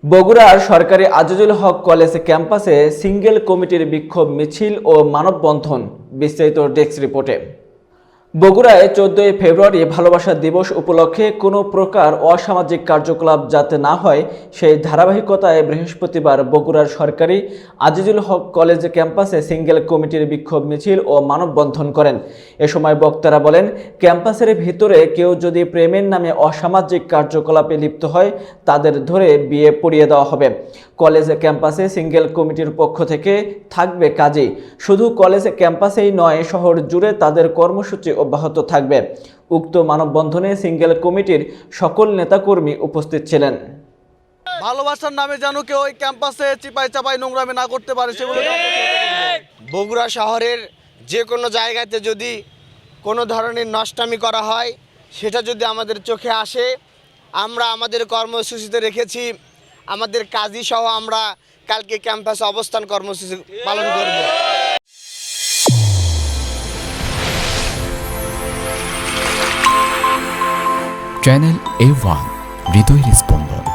বগুড়ার সরকারি আজিজুল হক কলেজ ক্যাম্পাসে সিঙ্গেল কমিটির বিক্ষোভ মিছিল ও মানববন্ধন। বিস্তারিত ডেস্ক রিপোর্টে। বগুড়ায় 14 ফেব্রুয়ারি ভালোবাসা দিবস উপলক্ষে কোনো প্রকার অসামাজিক কার্যকলাপ যাতে না হয় সেই ধারাবাহিকতায় বৃহস্পতিবার বগুড়ার সরকারি আজিজুল হক কলেজ ক্যাম্পাসে সিঙ্গেল কমিটির বিক্ষোভ মিছিল ও মানববন্ধন করেন। এ সময় বক্তারা বলেন, ক্যাম্পাসের ভিতরে কেউ যদি প্রেমের নামে অসামাজিক কার্যকলাপে লিপ্ত হয় তাদের ধরে বিয়ে পড়িয়ে দেওয়া হবে। কলেজ ক্যাম্পাসে সিঙ্গেল কমিটির পক্ষ থেকে থাকবে কাজই, শুধু কলেজ ক্যাম্পাসেই নয় শহর জুড়ে তাদের কর্মসূচি অব্যাহত থাকবে। উক্ত মানববন্ধনে সিঙ্গেল কমিটির সকল নেতাকর্মী উপস্থিত ছিলেন। ভালোবাসার নামে যেন কেউ ওই ক্যাম্পাসে চিপাই চাপাই নোংরামি না করতে পারে সেগুলো বগুড়া শহরের যে কোনো জায়গাতে যদি কোনো ধরনের নষ্টামি করা হয় সেটা যদি আমাদের চোখে আসে, আমরা আমাদের কর্মসূচিতে রেখেছি আমাদের কাজী সহ আমরা কালকে ক্যাম্পাসে অবস্থান কর্মসূচি পালন করব। চ্যানেল A1 হৃদয়ের স্পন্দন।